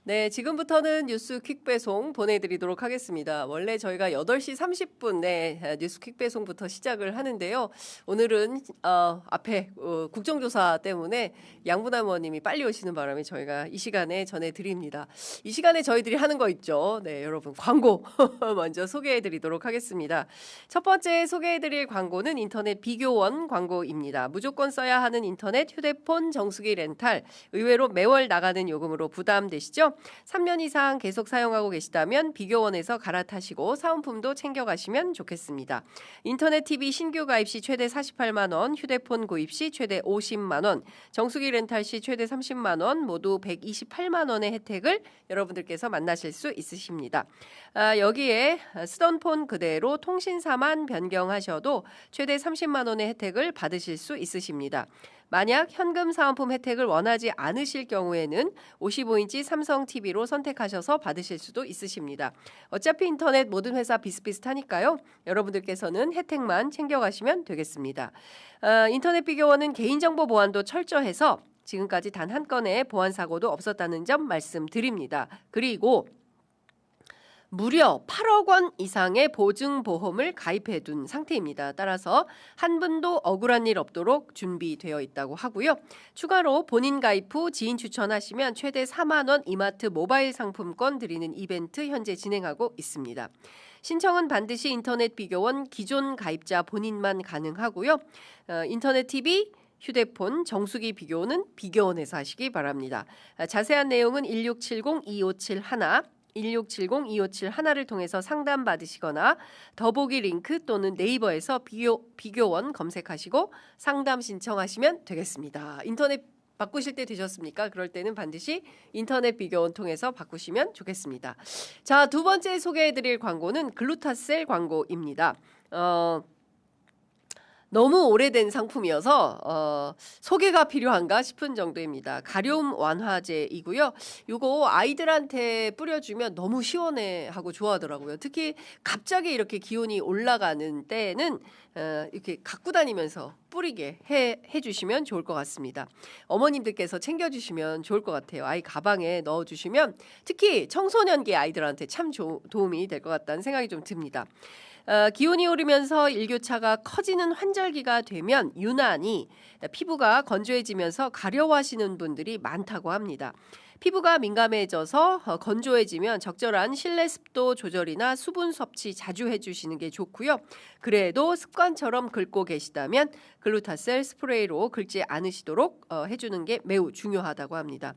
네, 지금부터는 뉴스 퀵배송 보내드리도록 하겠습니다. 원래 저희가 8시 30분에 뉴스 퀵배송부터 시작을 하는데요. 오늘은 앞에 국정조사 때문에 양분남 의원님이 빨리 오시는 바람에 저희가 이 시간에 전해드립니다. 이 시간에 저희들이 하는 거 있죠. 네, 여러분 광고 먼저 소개해드리도록 하겠습니다. 첫 번째 소개해드릴 광고는 인터넷 비교원 광고입니다. 무조건 써야 하는 인터넷 휴대폰 정수기 렌탈, 의외로 매월 나가는 요금으로 부담되시죠? 3년 이상 계속 사용하고 계시다면 비교원에서 갈아타시고 사은품도 챙겨가시면 좋겠습니다. 인터넷 TV 신규 가입 시 최대 48만 원, 휴대폰 구입 시 최대 50만 원, 정수기 렌탈 시 최대 30만 원, 모두 128만 원의 혜택을 여러분들께서 만나실 수 있으십니다. 여기에 쓰던 폰 그대로 통신사만 변경하셔도 최대 30만 원의 혜택을 받으실 수 있으십니다. 만약 현금 사은품 혜택을 원하지 않으실 경우에는 55인치 삼성 TV로 선택하셔서 받으실 수도 있으십니다. 어차피 인터넷 모든 회사 비슷비슷하니까요. 여러분들께서는 혜택만 챙겨가시면 되겠습니다. 인터넷 비교원은 개인정보 보안도 철저해서 지금까지 단 한 건의 보안 사고도 없었다는 점 말씀드립니다. 그리고 무려 8억 원 이상의 보증보험을 가입해둔 상태입니다. 따라서 한 분도 억울한 일 없도록 준비되어 있다고 하고요. 추가로 본인 가입 후 지인 추천하시면 최대 4만 원 이마트 모바일 상품권 드리는 이벤트 현재 진행하고 있습니다. 신청은 반드시 인터넷 비교원 기존 가입자 본인만 가능하고요. 인터넷 TV, 휴대폰 정수기 비교는 비교원에서 하시기 바랍니다. 자세한 내용은 1670-2571 1670-2571를 통해서 상담받으시거나 더보기 링크 또는 네이버에서 비교원 검색하시고 상담 신청하시면 되겠습니다. 인터넷 바꾸실 때 되셨습니까? 그럴 때는 반드시 인터넷 비교원 통해서 바꾸시면 좋겠습니다. 자, 두 번째 소개해드릴 광고는 글루타셀 광고입니다. 너무 오래된 상품이어서 소개가 필요한가 싶은 정도입니다. 가려움 완화제이고요. 이거 아이들한테 뿌려주면 너무 시원해하고 좋아하더라고요. 특히 갑자기 이렇게 기온이 올라가는 때는 이렇게 갖고 다니면서 뿌리게 해주시면 좋을 것 같습니다. 어머님들께서 챙겨주시면 좋을 것 같아요. 아이 가방에 넣어주시면 특히 청소년기 아이들한테 참 도움이 될 것 같다는 생각이 좀 듭니다. 기온이 오르면서 일교차가 커지는 환절기가 되면 유난히 피부가 건조해지면서 가려워하시는 분들이 많다고 합니다. 피부가 민감해져서 건조해지면 적절한 실내 습도 조절이나 수분 섭취 자주 해주시는 게 좋고요. 그래도 습관처럼 긁고 계시다면 글루타셀 스프레이로 긁지 않으시도록 해주는 게 매우 중요하다고 합니다.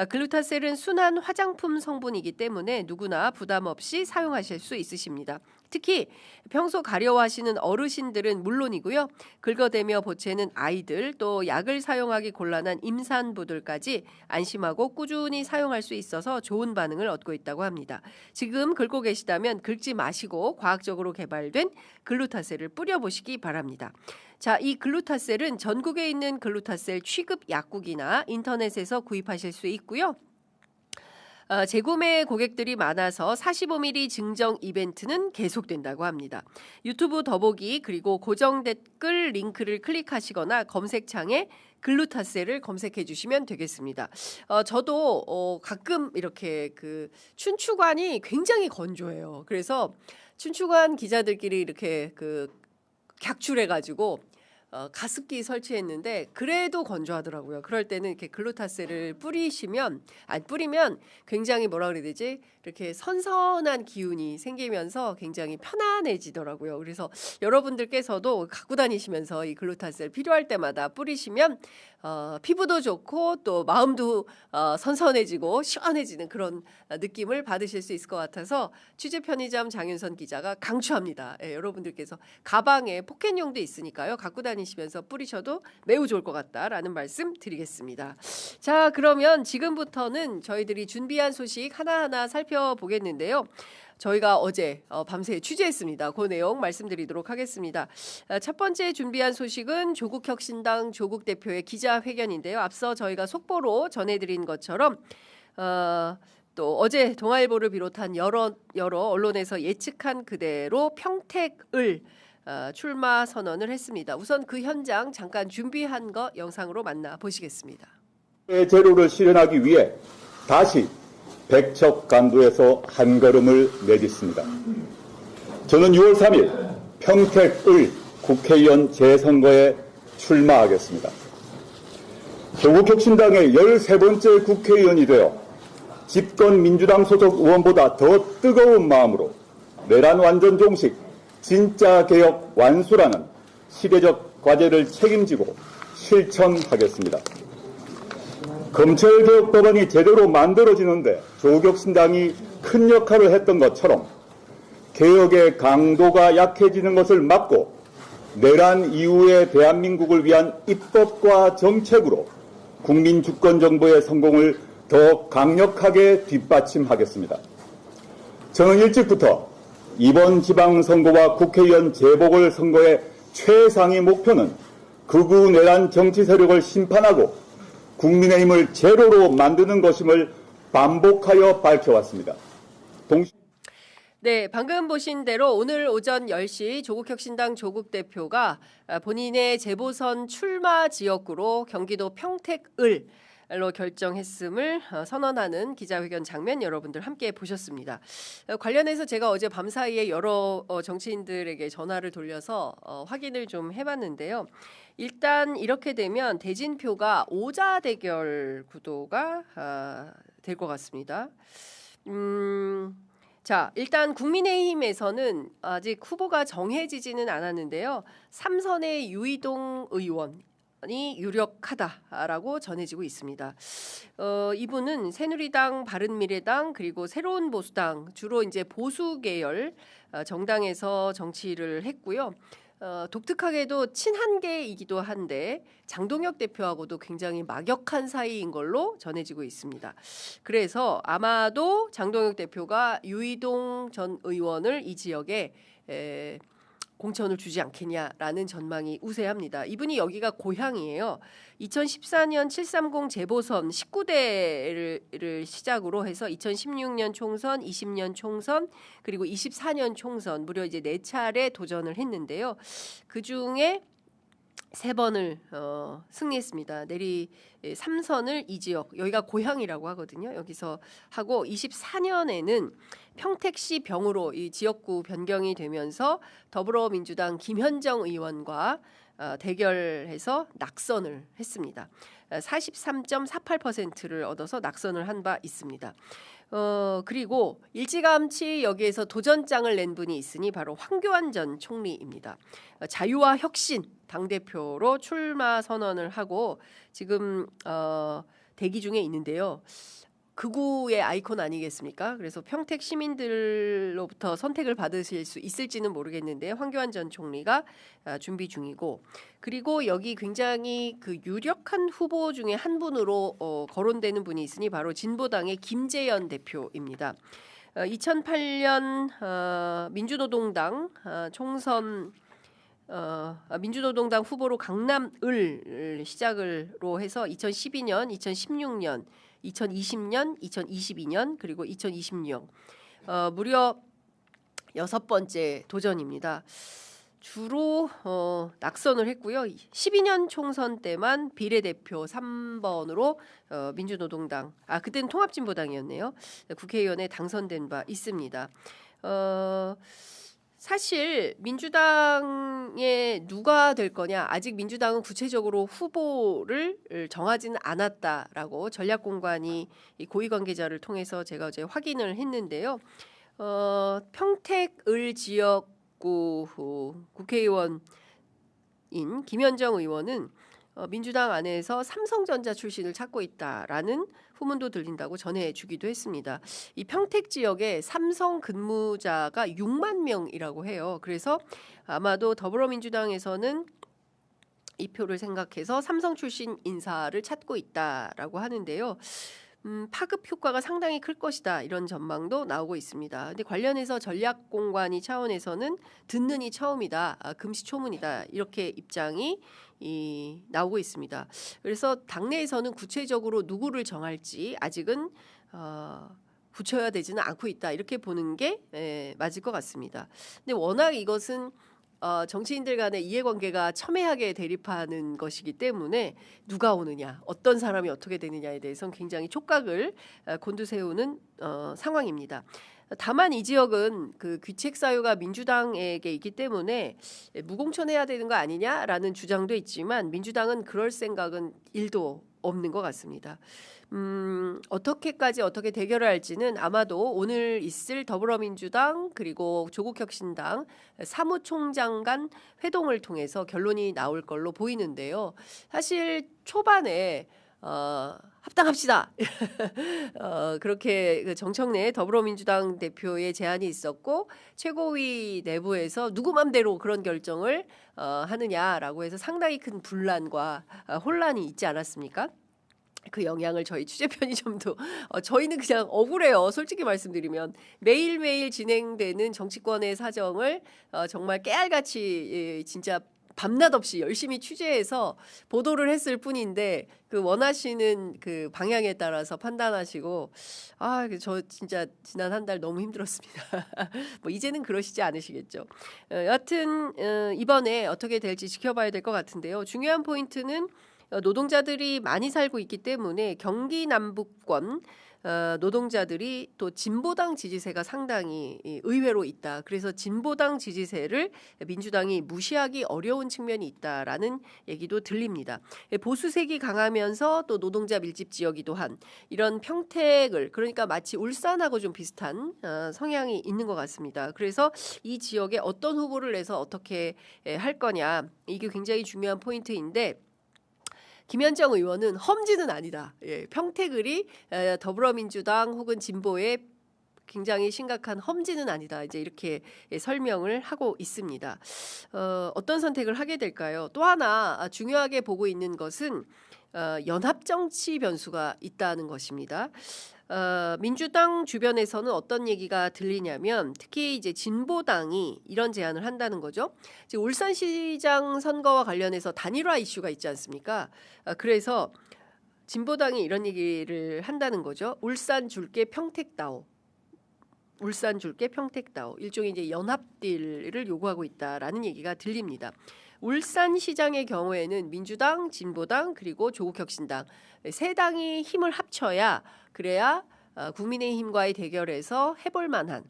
글루타셀은 순한 화장품 성분이기 때문에 누구나 부담 없이 사용하실 수 있으십니다. 특히 평소 가려워하시는 어르신들은 물론이고요. 긁어대며 보채는 아이들 또 약을 사용하기 곤란한 임산부들까지 안심하고 꾸준히 사용할 수 있어서 좋은 반응을 얻고 있다고 합니다. 지금 긁고 계시다면 긁지 마시고 과학적으로 개발된 글루타셀을 뿌려보시기 바랍니다. 자, 이 글루타셀은 전국에 있는 글루타셀 취급 약국이나 인터넷에서 구입하실 수 있고요. 재구매 고객들이 많아서 45mm 증정 이벤트는 계속된다고 합니다. 유튜브 더보기 그리고 고정 댓글 링크를 클릭하시거나 검색창에 글루타셀을 검색해 주시면 되겠습니다. 저도 가끔 이렇게 그 춘추관이 굉장히 건조해요. 그래서 춘추관 기자들끼리 이렇게 그 객출해가지고 가습기 설치했는데 그래도 건조하더라고요. 그럴 때는 이렇게 글루타셀을 뿌리면 굉장히 뭐라 그래야 되지? 이렇게 선선한 기운이 생기면서 굉장히 편안해지더라고요. 그래서 여러분들께서도 갖고 다니시면서 이 글루타셀 필요할 때마다 뿌리시면 피부도 좋고 또 마음도 선선해지고 시원해지는 그런 느낌을 받으실 수 있을 것 같아서 취재 편의점 장윤선 기자가 강추합니다. 예, 여러분들께서 가방에 포켓용도 있으니까요. 갖고 다니시면서 뿌리셔도 매우 좋을 것 같다라는 말씀 드리겠습니다. 자, 그러면 지금부터는 저희들이 준비한 소식 하나하나 살펴보겠는데요. 저희가 어제 밤새 취재했습니다. 그 내용 말씀드리도록 하겠습니다. 첫 번째 준비한 소식은 조국혁신당 조국 대표의 기자회견인데요. 앞서 저희가 속보로 전해드린 것처럼 또 어제 동아일보를 비롯한 여러 언론에서 예측한 그대로 평택을 출마 선언을 했습니다. 우선 그 현장 잠깐 준비한 거 영상으로 만나보시겠습니다. 제로를 실현하기 위해 다시 백척 간도에서 한 걸음을 내딛습니다. 저는 6월 3일 평택을 국회의원 재선거에 출마하겠습니다. 조국혁신당의 13번째 국회의원이 되어 집권 민주당 소속 의원보다 더 뜨거운 마음으로 내란 완전 종식, 진짜 개혁 완수라는 시대적 과제를 책임지고 실천하겠습니다. 검찰개혁 법안이 제대로 만들어지는데 조국혁신당이 큰 역할을 했던 것처럼 개혁의 강도가 약해지는 것을 막고 내란 이후의 대한민국을 위한 입법과 정책으로 국민 주권 정부의 성공을 더 강력하게 뒷받침하겠습니다. 저는 일찍부터 이번 지방선거와 국회의원 재보궐선거의 최상위 목표는 극우 내란 정치 세력을 심판하고 국민의힘을 제로로 만드는 것임을 반복하여 밝혀왔습니다. 네, 방금 보신 대로 오늘 오전 10시 조국혁신당 조국 대표가 본인의 재보선 출마 지역구로 경기도 평택을로 결정했음을 선언하는 기자회견 장면 여러분들 함께 보셨습니다. 관련해서 제가 어제 밤사이에 여러 정치인들에게 전화를 돌려서 확인을 좀 해봤는데요. 일단 이렇게 되면 대진표가 오자 대결 구도가 될 것 같습니다. 자, 일단 국민의힘에서는 아직 후보가 정해지지는 않았는데요. 3선의 유이동 의원이 유력하다라고 전해지고 있습니다. 이분은 새누리당, 바른미래당 그리고 새로운 보수당 주로 이제 보수 계열 정당에서 정치를 했고요. 독특하게도 친한계이기도 한데 장동혁 대표하고도 굉장히 막역한 사이인 걸로 전해지고 있습니다. 그래서 아마도 장동혁 대표가 유이동 전 의원을 이 지역에 공천을 주지 않겠냐라는 전망이 우세합니다. 이분이 여기가 고향이에요. 2014년 730 재보선 19대를 시작으로 해서 2016년 총선, 20년 총선, 그리고 24년 총선 무려 이제 4차례 도전을 했는데요. 그 중에 3번을 승리했습니다. 내리 3선을 이 지역, 여기가 고향이라고 하거든요. 여기서 하고 24년에는 평택시 병으로 이 지역구 변경이 되면서 더불어민주당 김현정 의원과 대결해서 낙선을 했습니다. 43.48%를 얻어서 낙선을 한 바 있습니다. 그리고 일찌감치 여기에서 도전장을 낸 분이 있으니 바로 황교안 전 총리입니다. 자유와 혁신 당대표로 출마 선언을 하고 지금 대기 중에 있는데요. 극우의 아이콘 아니겠습니까? 그래서 평택 시민들로부터 선택을 받으실 수 있을지는 모르겠는데 황교안 전 총리가 준비 중이고, 그리고 여기 굉장히 그 유력한 후보 중에 한 분으로 거론되는 분이 있으니 바로 진보당의 김재현 대표입니다. 2008년 민주노동당 총선 민주노동당 후보로 강남을 시작으로 해서 2012년, 2016년, 2020년, 2022년 그리고 2026 무려 6번째 도전입니다. 주로 낙선을 했고요. 12년 총선 때만 비례대표 3번으로 민주노동당 그때는 통합진보당이었네요. 국회의원에 당선된 바 있습니다. 사실 민주당에 누가 될 거냐, 아직 민주당은 구체적으로 후보를 정하지는 않았다라고 전략공관이 고위 관계자를 통해서 제가 어제 확인을 했는데요. 평택을 지역구 국회의원인 김현정 의원은 민주당 안에서 삼성전자 출신을 찾고 있다라는 후문도 들린다고 전해주기도 했습니다. 이 평택 지역에 삼성 근무자가 6만 명이라고 해요. 그래서 아마도 더불어민주당에서는 이 표를 생각해서 삼성 출신 인사를 찾고 있다라고 하는데요. 파급 효과가 상당히 클 것이다, 이런 전망도 나오고 있습니다. 근데 관련해서 전략공관위 차원에서는 듣는 이 처음이다, 금시초문이다, 이렇게 입장이 나오고 있습니다. 그래서 당내에서는 구체적으로 누구를 정할지 아직은 붙여야 되지는 않고 있다, 이렇게 보는 게 맞을 것 같습니다. 근데 워낙 이것은 정치인들 간의 이해관계가 첨예하게 대립하는 것이기 때문에 누가 오느냐, 어떤 사람이 어떻게 되느냐에 대해서는 굉장히 촉각을 곤두세우는 상황입니다. 다만 이 지역은 그 귀책 사유가 민주당에게 있기 때문에 무공천해야 되는 거 아니냐라는 주장도 있지만 민주당은 그럴 생각은 1도 없는 것 같습니다. 어떻게 대결을 할지는 아마도 오늘 있을 더불어민주당 그리고 조국혁신당 사무총장 간 회동을 통해서 결론이 나올 걸로 보이는데요. 사실 초반에 합당합시다. 그렇게 그 정청래 더불어민주당 대표의 제안이 있었고 최고위 내부에서 누구 맘대로 그런 결정을 하느냐라고 해서 상당히 큰 분란과 혼란이 있지 않았습니까? 그 영향을 저희 취재 편의점도 저희는 그냥 억울해요. 솔직히 말씀드리면 매일매일 진행되는 정치권의 사정을 정말 깨알같이 진짜 밤낮 없이 열심히 취재해서 보도를 했을 뿐인데 그 원하시는 그 방향에 따라서 판단하시고 저 진짜 지난 한 달 너무 힘들었습니다. 뭐 이제는 그러시지 않으시겠죠. 여하튼 이번에 어떻게 될지 지켜봐야 될 것 같은데요. 중요한 포인트는 노동자들이 많이 살고 있기 때문에 경기 남부권 노동자들이 또 진보당 지지세가 상당히 의외로 있다. 그래서 진보당 지지세를 민주당이 무시하기 어려운 측면이 있다라는 얘기도 들립니다. 보수색이 강하면서 또 노동자 밀집 지역이기도 한 이런 평택을 그러니까 마치 울산하고 좀 비슷한 성향이 있는 것 같습니다. 그래서 이 지역에 어떤 후보를 내서 어떻게 할 거냐 이게 굉장히 중요한 포인트인데 김현정 의원은 험지는 아니다. 평택을이 더불어민주당 혹은 진보의 굉장히 심각한 험지는 아니다. 이제 이렇게 설명을 하고 있습니다. 어떤 선택을 하게 될까요? 또 하나 중요하게 보고 있는 것은 연합 정치 변수가 있다는 것입니다. 민주당 주변에서는 어떤 얘기가 들리냐면 특히 이제 진보당이 이런 제안을 한다는 거죠. 지금 울산시장 선거와 관련해서 단일화 이슈가 있지 않습니까? 그래서 진보당이 이런 얘기를 한다는 거죠. 울산 줄게 평택다오. 울산 줄게 평택다오. 일종의 이제 연합딜을 요구하고 있다라는 얘기가 들립니다. 울산시장의 경우에는 민주당, 진보당 그리고 조국혁신당 세 당이 힘을 합쳐야 그래야 국민의힘과의 대결에서 해볼 만한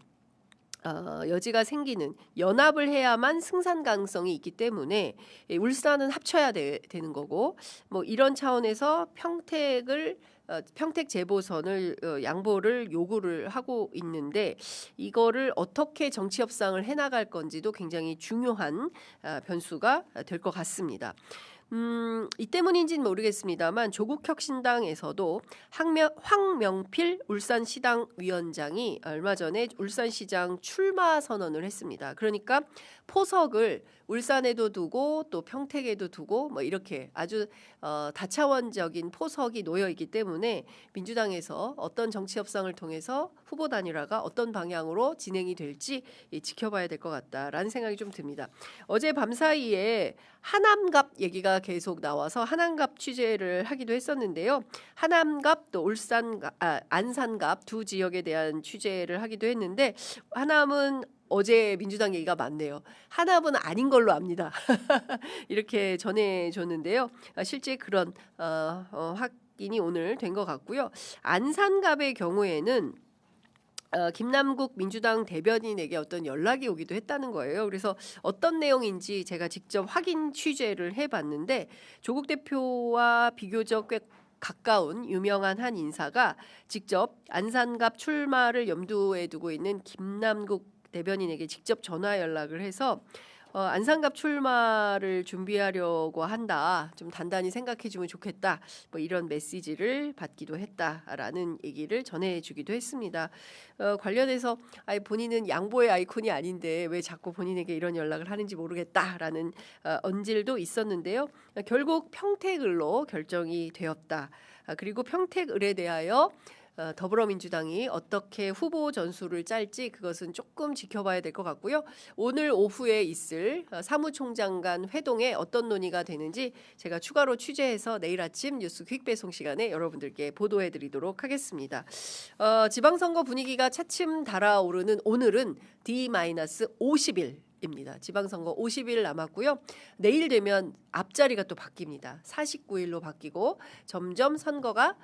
여지가 생기는 연합을 해야만 승산 가능성이 있기 때문에 울산은 합쳐야 되는 거고 뭐 이런 차원에서 평택 재보선을 양보를 요구를 하고 있는데 이거를 어떻게 정치 협상을 해나갈 건지도 굉장히 중요한 변수가 될 것 같습니다. 이 때문인지는 모르겠습니다만 조국혁신당에서도 황명필 울산시당 위원장이 얼마 전에 울산시장 출마 선언을 했습니다. 그러니까 포석을 울산에도 두고 또 평택에도 두고 뭐 이렇게 아주 다차원적인 포석이 놓여 있기 때문에 민주당에서 어떤 정치 협상을 통해서 후보 단일화가 어떤 방향으로 진행이 될지 지켜봐야 될 것 같다라는 생각이 좀 듭니다. 어제 밤 사이에 하남갑 얘기가 계속 나와서 하남갑 취재를 하기도 했었는데요. 하남갑 또 안산갑 두 지역에 대한 취재를 하기도 했는데 하남은 어제 민주당 얘기가 많네요. 하남은 아닌 걸로 압니다. 이렇게 전해줬는데요. 실제 그런 확인이 오늘 된 것 같고요. 안산갑의 경우에는 김남국 민주당 대변인에게 어떤 연락이 오기도 했다는 거예요. 그래서 어떤 내용인지 제가 직접 확인 취재를 해봤는데 조국 대표와 비교적 꽤 가까운 유명한 한 인사가 직접 안산갑 출마를 염두에 두고 있는 김남국 대변인에게 직접 전화 연락을 해서 안산갑 출마를 준비하려고 한다. 좀 단단히 생각해주면 좋겠다. 뭐 이런 메시지를 받기도 했다라는 얘기를 전해주기도 했습니다. 관련해서 본인은 양보의 아이콘이 아닌데 왜 자꾸 본인에게 이런 연락을 하는지 모르겠다라는 언질도 있었는데요. 결국 평택을로 결정이 되었다. 그리고 평택을에 대하여 더불어민주당이 어떻게 후보 전술을 짤지 그것은 조금 지켜봐야 될 것 같고요. 오늘 오후에 있을 사무총장 간 회동에 어떤 논의가 되는지 제가 추가로 취재해서 내일 아침 뉴스 퀵 배송 시간에 여러분들께 보도해드리도록 하겠습니다. 지방선거 분위기가 차츰 달아오르는 오늘은 D-50일 입니다. 지방선거 50일 남았고요. 내일 되면 앞자리가 또 바뀝니다. 49일로 바뀌고 점점 선거가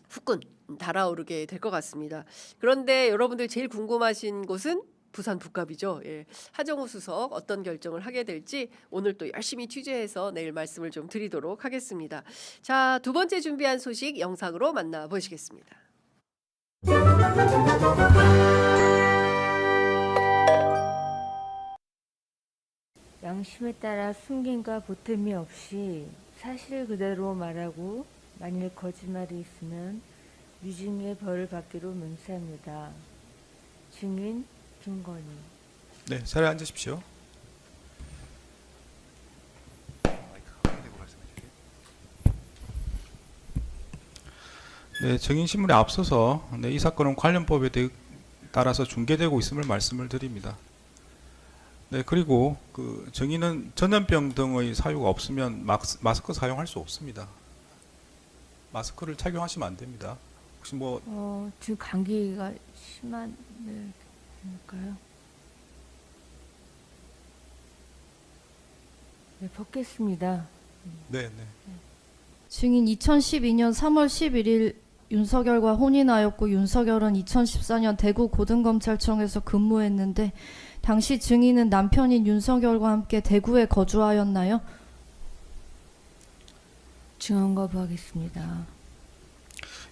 후끈 달아오르게 될 것 같습니다. 그런데 여러분들 제일 궁금하신 곳은 부산 북갑이죠. 예. 하정우 수석 어떤 결정을 하게 될지 오늘 또 열심히 취재해서 내일 말씀을 좀 드리도록 하겠습니다. 자, 두 번째 준비한 소식 영상으로 만나보시겠습니다. 양심에 따라 숨김과 보탬이 없이 사실 그대로 말하고 만일 거짓말이 있으면 유증의 벌을 받기로 맹세합니다. 증인 김건희. 네, 자리에 앉으십시오. 네, 증인 신문에 앞서서 이 사건은 관련법에 따라서 중개되고 있음을 말씀을 드립니다. 네, 그리고 그 증인은 전염병 등의 사유가 없으면 마스크 사용할 수 없습니다. 마스크를 착용하시면 안 됩니다. 혹시 뭐 지금 감기가 심한일까요? 네, 벗겠습니다. 네. 증인 2012년 3월 11일 윤석열과 혼인하였고 윤석열은 2014년 대구 고등검찰청에서 근무했는데 당시 증인은 남편인 윤석열과 함께 대구에 거주하였나요? 증언 거부하겠습니다.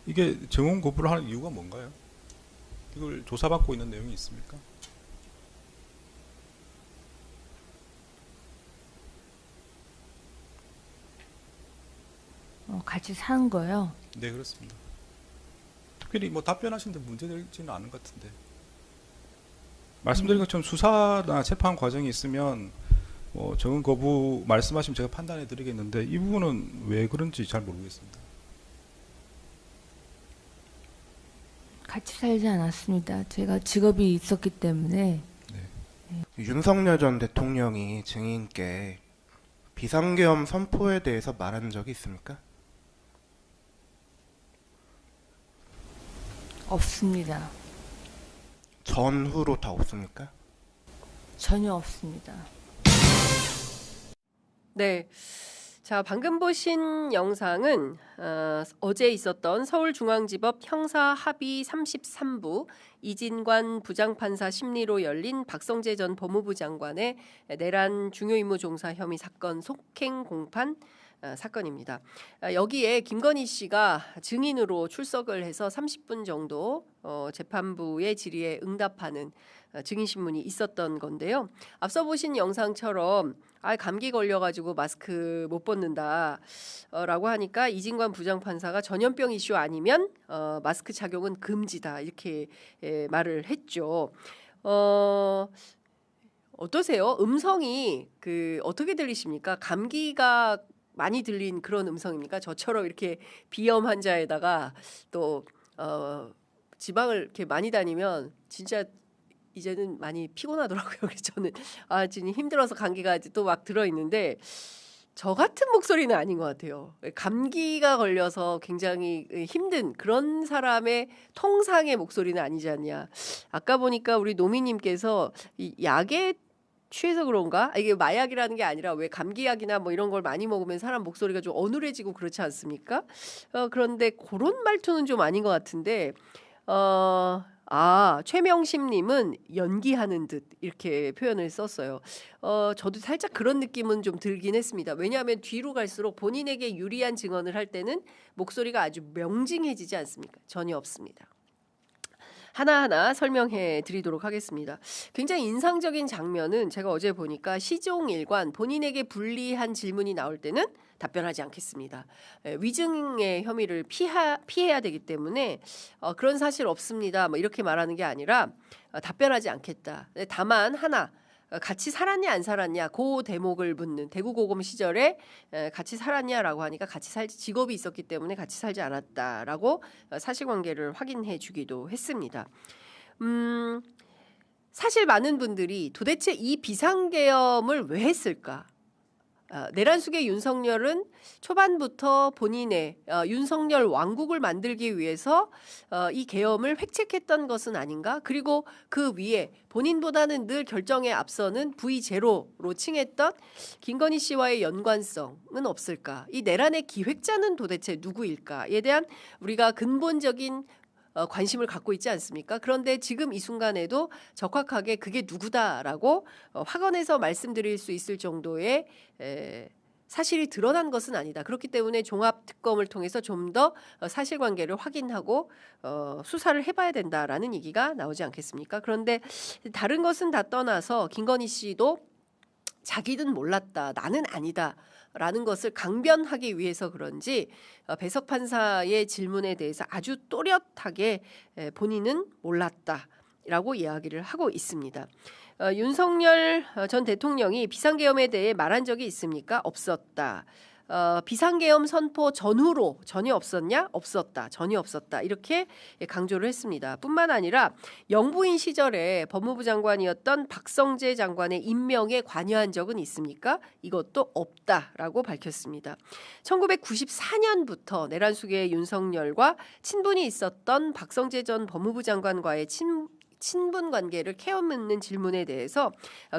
이게 증언 거부를 하는 이유가 뭔가요? 이걸 조사받고 있는 내용이 있습니까? 같이 사는 거요? 네, 그렇습니다. 특별히 뭐 답변하시는데 문제되지는 않은 것 같은데. 말씀드린 것처럼 수사나 재판 과정이 있으면 뭐 증언 거부 말씀하시면 제가 판단해 드리겠는데 이 부분은 왜 그런지 잘 모르겠습니다. 같이 살지 않았습니다. 제가 직업이 있었기 때문에. 윤석열 전 대통령이 증인께 비상계엄 선포에 대해서 말한 적이 있습니까? 없습니다. 전후로 다 없습니까? 전혀 없습니다. 네. 자, 방금 보신 영상은 어제 있었던 서울중앙지법 형사합의 33부 이진관 부장판사 심리로 열린 박성재 전 법무부 장관의 내란 중요임무종사 혐의 사건 속행 공판 사건입니다. 여기에 김건희 씨가 증인으로 출석을 해서 30분 정도 재판부의 질의에 응답하는 증인 신문이 있었던 건데요. 앞서 보신 영상처럼 감기 걸려가지고 마스크 못 벗는다 라고 하니까 이진관 부장판사가 전염병 이슈 아니면 마스크 착용은 금지다 이렇게 말을 했죠. 어떠세요? 음성이 어떻게 들리십니까? 감기가 많이 들린 그런 음성입니까? 저처럼 이렇게 비염 환자에다가 또 지방을 이렇게 많이 다니면 진짜 이제는 많이 피곤하더라고요. 그래서 저는 지금 힘들어서 감기가 또 막 들어 있는데 저 같은 목소리는 아닌 것 같아요. 감기가 걸려서 굉장히 힘든 그런 사람의 통상의 목소리는 아니지 않냐. 아까 보니까 우리 노미님께서 이 약에 취해서 그런가? 이게 마약이라는 게 아니라 왜 감기약이나 뭐 이런 걸 많이 먹으면 사람 목소리가 좀 어눌해지고 그렇지 않습니까? 그런데 그런 말투는 좀 아닌 것 같은데 최명심님은 연기하는 듯 이렇게 표현을 썼어요. 저도 살짝 그런 느낌은 좀 들긴 했습니다. 왜냐하면 뒤로 갈수록 본인에게 유리한 증언을 할 때는 목소리가 아주 명징해지지 않습니까? 전혀 없습니다. 하나하나 설명해 드리도록 하겠습니다. 굉장히 인상적인 장면은 제가 어제 보니까 시종일관 본인에게 불리한 질문이 나올 때는 답변하지 않겠습니다. 위증의 혐의를 피해야 되기 때문에 그런 사실 없습니다. 뭐 이렇게 말하는 게 아니라 답변하지 않겠다. 다만 하나 같이 살았냐 안 살았냐 그 대목을 묻는 대구 고검 시절에 같이 살았냐라고 하니까 같이 살지 직업이 있었기 때문에 같이 살지 않았다라고 사실관계를 확인해 주기도 했습니다. 사실 많은 분들이 도대체 이 비상계엄을 왜 했을까? 내란숙의 윤석열은 초반부터 본인의 윤석열 왕국을 만들기 위해서 이 계엄을 획책했던 것은 아닌가? 그리고 그 위에 본인보다는 늘 결정에 앞서는 V0로 칭했던 김건희 씨와의 연관성은 없을까? 이 내란의 기획자는 도대체 누구일까에 대한 우리가 근본적인 관심을 갖고 있지 않습니까? 그런데 지금 이 순간에도 적확하게 그게 누구다라고 확언해서 말씀드릴 수 있을 정도의 사실이 드러난 것은 아니다. 그렇기 때문에 종합특검을 통해서 좀 더 사실관계를 확인하고 수사를 해봐야 된다라는 얘기가 나오지 않겠습니까? 그런데 다른 것은 다 떠나서 김건희 씨도 자기는 몰랐다, 나는 아니다 라는 것을 강변하기 위해서 그런지 배석 판사의 질문에 대해서 아주 또렷하게 본인은 몰랐다라고 이야기를 하고 있습니다. 윤석열 전 대통령이 비상계엄에 대해 말한 적이 있습니까? 없었다. 비상계엄 선포 전후로 전혀 없었냐? 없었다. 전혀 없었다. 이렇게 강조를 했습니다. 뿐만 아니라 영부인 시절에 법무부 장관이었던 박성재 장관의 임명에 관여한 적은 있습니까? 이것도 없다라고 밝혔습니다. 1994년부터 내란숙의 윤석열과 친분이 있었던 박성재 전 법무부 장관과의 친분 관계를 캐묻는 질문에 대해서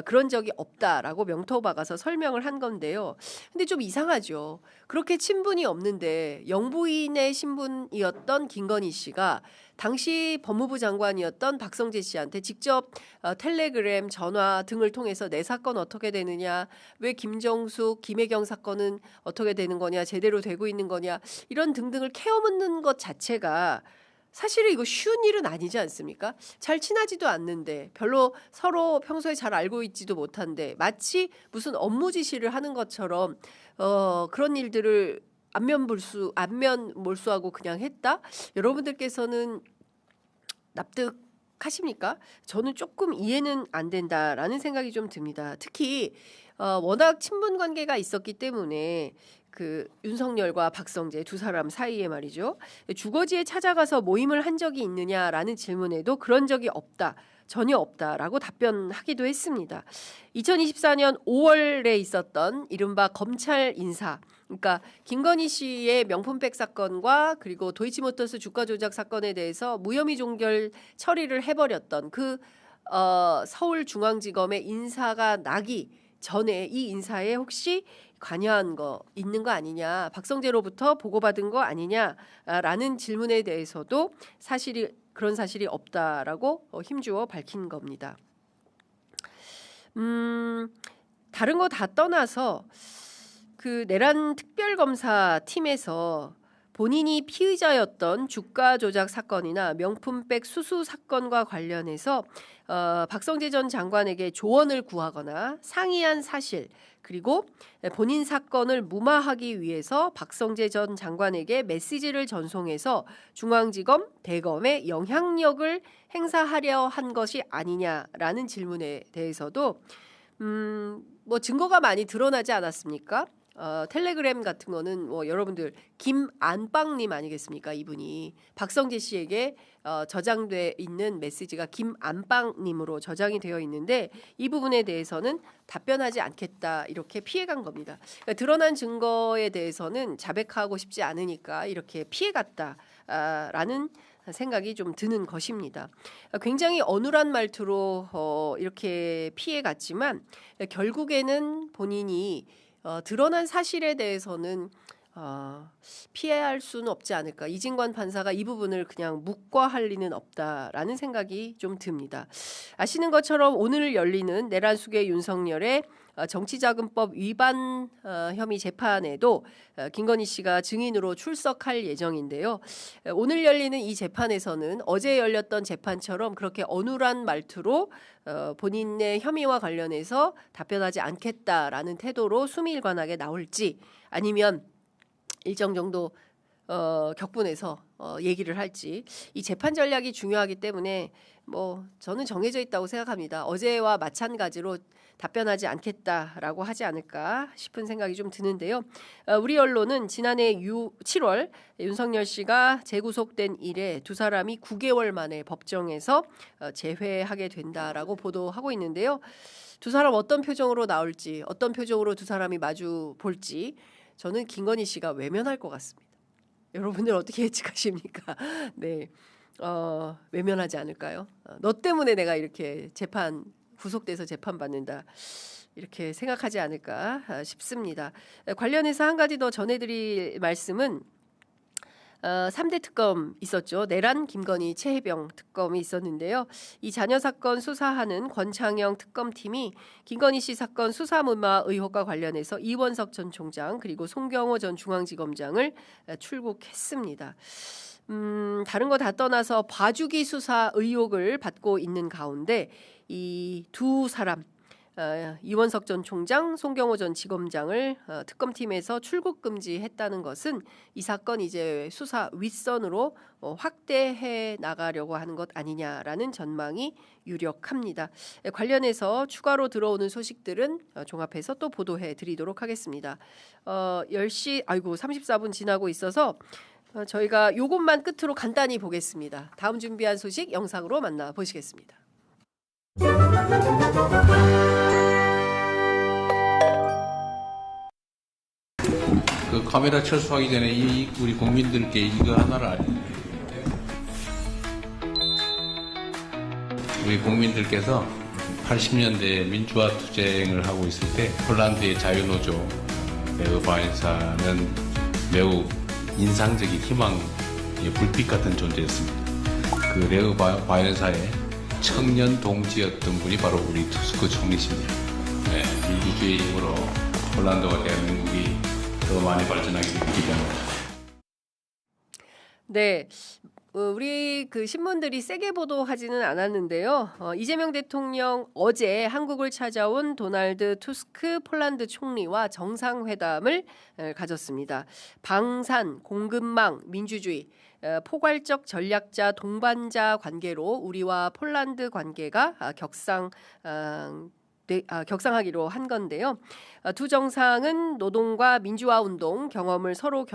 그런 적이 없다라고 명토 박아서 설명을 한 건데요. 근데 좀 이상하죠. 그렇게 친분이 없는데 영부인의 신분이었던 김건희 씨가 당시 법무부 장관이었던 박성재 씨한테 직접 텔레그램, 전화 등을 통해서 내 사건 어떻게 되느냐, 왜 김정숙, 김혜경 사건은 어떻게 되는 거냐, 제대로 되고 있는 거냐, 이런 등등을 캐묻는 것 자체가 사실은 이거 쉬운 일은 아니지 않습니까? 잘 친하지도 않는데 별로 서로 평소에 잘 알고 있지도 못한데 마치 무슨 업무 지시를 하는 것처럼 그런 일들을 안면 몰수하고 그냥 했다? 여러분들께서는 납득하십니까? 저는 조금 이해는 안 된다라는 생각이 좀 듭니다. 특히 워낙 친분 관계가 있었기 때문에 그 윤석열과 박성재 두 사람 사이에 말이죠. 주거지에 찾아가서 모임을 한 적이 있느냐라는 질문에도 그런 적이 없다. 전혀 없다라고 답변하기도 했습니다. 2024년 5월에 있었던 이른바 검찰 인사, 그러니까 김건희 씨의 명품백 사건과 그리고 도이치모터스 주가 조작 사건에 대해서 무혐의 종결 처리를 해버렸던 그 서울중앙지검의 인사가 나기 전에 이 인사에 혹시 관여한 거 있는 거 아니냐, 박성재로부터 보고받은 거 아니냐라는 질문에 대해서도 그런 사실이 없다라고 힘주어 밝힌 겁니다. 다른 거 다 떠나서 그 내란 특별검사 팀에서 본인이 피의자였던 주가 조작 사건이나 명품백 수수 사건과 관련해서 박성재 전 장관에게 조언을 구하거나 상의한 사실, 그리고 본인 사건을 무마하기 위해서 박성재 전 장관에게 메시지를 전송해서 중앙지검, 대검에 영향력을 행사하려 한 것이 아니냐라는 질문에 대해서도 뭐 증거가 많이 드러나지 않았습니까? 텔레그램 같은 거는 뭐 여러분들 김안빵님 아니겠습니까? 이분이 박성재 씨에게 저장돼 있는 메시지가 김안빵님으로 저장이 되어 있는데 이 부분에 대해서는 답변하지 않겠다 이렇게 피해간 겁니다. 그러니까 드러난 증거에 대해서는 자백하고 싶지 않으니까 이렇게 피해갔다라는 생각이 좀 드는 것입니다. 굉장히 어눌한 말투로 이렇게 피해갔지만 결국에는 본인이 드러난 사실에 대해서는 피해할 수는 없지 않을까. 이진관 판사가 이 부분을 그냥 묵과할 리는 없다라는 생각이 좀 듭니다. 아시는 것처럼 오늘 열리는 내란숙의 윤석열의 정치자금법 위반 혐의 재판에도 김건희 씨가 증인으로 출석할 예정인데요. 오늘 열리는 이 재판에서는 어제 열렸던 재판처럼 그렇게 어눌한 말투로 본인의 혐의와 관련해서 답변하지 않겠다라는 태도로 수미일관하게 나올지, 아니면 일정 정도 격분해서 얘기를 할지 이 재판 전략이 중요하기 때문에 뭐 저는 정해져 있다고 생각합니다. 어제와 마찬가지로 답변하지 않겠다라고 하지 않을까 싶은 생각이 좀 드는데요. 우리 언론은 지난해 7월 윤석열 씨가 재구속된 이래 두 사람이 9개월 만에 법정에서 재회하게 된다라고 보도하고 있는데요. 두 사람 어떤 표정으로 나올지, 어떤 표정으로 두 사람이 마주 볼지 저는 김건희 씨가 외면할 것 같습니다. 여러분들 어떻게 예측하십니까? 네, 외면하지 않을까요? 너 때문에 내가 이렇게 구속돼서 재판받는다 이렇게 생각하지 않을까 싶습니다. 관련해서 한 가지 더 전해드릴 말씀은 3대 특검 있었죠. 내란, 김건희, 최혜병 특검이 있었는데요. 이 자녀 사건 수사하는 권창영 특검팀이 김건희 씨 사건 수사무마 의혹과 관련해서 이원석 전 총장 그리고 송경호 전 중앙지검장을 출국했습니다. 다른 거 다 떠나서 봐주기 수사 의혹을 받고 있는 가운데 이 두 사람 이원석 전 총장, 송경호 전 지검장을 특검팀에서 출국 금지했다는 것은 이 사건 이제 수사 윗선으로 확대해 나가려고 하는 것 아니냐라는 전망이 유력합니다. 관련해서 추가로 들어오는 소식들은 종합해서 또 보도해 드리도록 하겠습니다. 10시 34분 지나고 있어서 저희가 요것만 끝으로 간단히 보겠습니다. 다음 준비한 소식 영상으로 만나보시겠습니다. 그 카메라 철수하기 전에 우리 국민들께 이거 하나를 알려드려요. 우리 국민들께서 80년대 민주화 투쟁을 하고 있을 때 폴란드의 자유노조 레흐 바엔사는 매우 인상적인 희망의 불빛 같은 존재였습니다. 그 레흐 바엔사의 청년 동지였던 분이 바로 우리 투스크 총리십니다. 네, 민주주의의 힘으로 폴란드와 대한민국이 더 많이 발전하기를 기대합니다. 네. 우리 그 신문들이 세게 보도하지는 않았는데요. 이재명 대통령 어제 한국을 찾아온 도널드 투스크 폴란드 총리와 정상회담을 가졌습니다. 방산, 공급망, 민주주의, 포괄적 전략자 동반자 관계로 우리와 폴란드 관계가 격상하기로 한 건데요. 두 정상은 노동과 민주화 운동 경험을 서로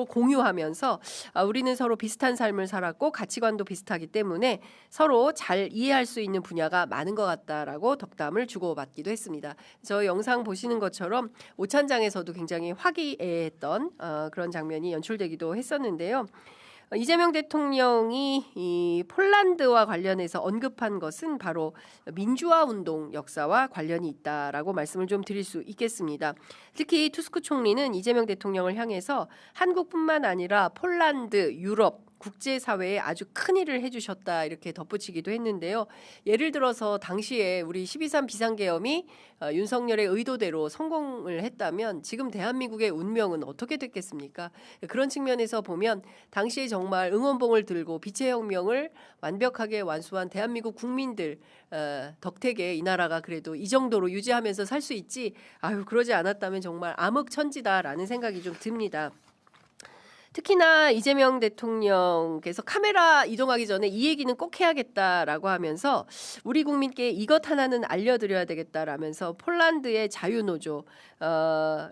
공유하면서 우리는 서로 비슷한 삶을 살았고 가치관도 비슷하기 때문에 서로 잘 이해할 수 있는 분야가 많은 것 같다라고 덕담을 주고받기도 했습니다. 저 영상 보시는 것처럼 오찬장에서도 굉장히 화기애애했던 그런 장면이 연출되기도 했었는데요. 이재명 대통령이 이 폴란드와 관련해서 언급한 것은 바로 민주화 운동 역사와 관련이 있다라고 말씀을 좀 드릴 수 있겠습니다. 특히 투스크 총리는 이재명 대통령을 향해서 한국뿐만 아니라 폴란드, 유럽, 국제사회에 아주 큰 일을 해주셨다 이렇게 덧붙이기도 했는데요. 예를 들어서 당시에 우리 12.3 비상계엄이 윤석열의 의도대로 성공을 했다면 지금 대한민국의 운명은 어떻게 됐겠습니까? 그런 측면에서 보면 당시에 정말 응원봉을 들고 빛의 혁명을 완벽하게 완수한 대한민국 국민들 덕택에 이 나라가 그래도 이 정도로 유지하면서 살 수 있지 그러지 않았다면 정말 암흑천지다라는 생각이 좀 듭니다. 특히나 이재명 대통령께서 카메라 이동하기 전에 이 얘기는 꼭 해야겠다라고 하면서 우리 국민께 이것 하나는 알려드려야 되겠다라면서 폴란드의 자유노조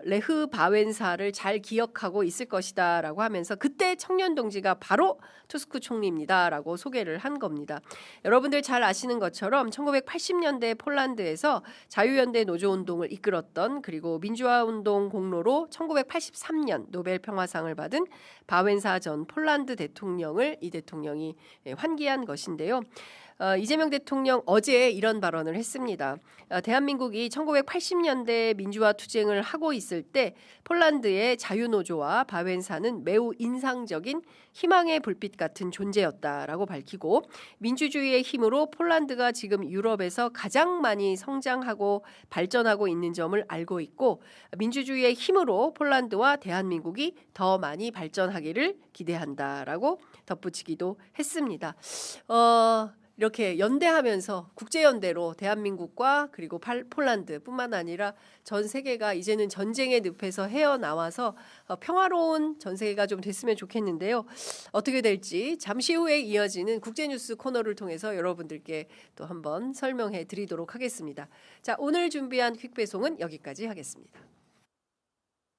레흐 바웬사를 잘 기억하고 있을 것이다라고 하면서 그때 청년 동지가 바로 투스크 총리입니다라고 소개를 한 겁니다. 여러분들 잘 아시는 것처럼 1980년대 폴란드에서 자유연대 노조운동을 이끌었던 그리고 민주화운동 공로로 1983년 노벨 평화상을 받은 바웬사 전 폴란드 대통령을 이 대통령이 환기한 것인데요. 이재명 대통령 어제 이런 발언을 했습니다. 대한민국이 1980년대 민주화 투쟁을 하고 있을 때 폴란드의 자유노조와 바웬사는 매우 인상적인 희망의 불빛 같은 존재였다라고 밝히고 민주주의의 힘으로 폴란드가 지금 유럽에서 가장 많이 성장하고 발전하고 있는 점을 알고 있고 민주주의의 힘으로 폴란드와 대한민국이 더 많이 발전하기를 기대한다라고 덧붙이기도 했습니다. 이렇게 연대하면서 국제연대로 대한민국과 그리고 폴란드뿐만 아니라 전 세계가 이제는 전쟁의 늪에서 헤어나와서 평화로운 전 세계가 좀 됐으면 좋겠는데요. 어떻게 될지 잠시 후에 이어지는 국제뉴스 코너를 통해서 여러분들께 또 한번 설명해 드리도록 하겠습니다. 자, 오늘 준비한 퀵배송은 여기까지 하겠습니다.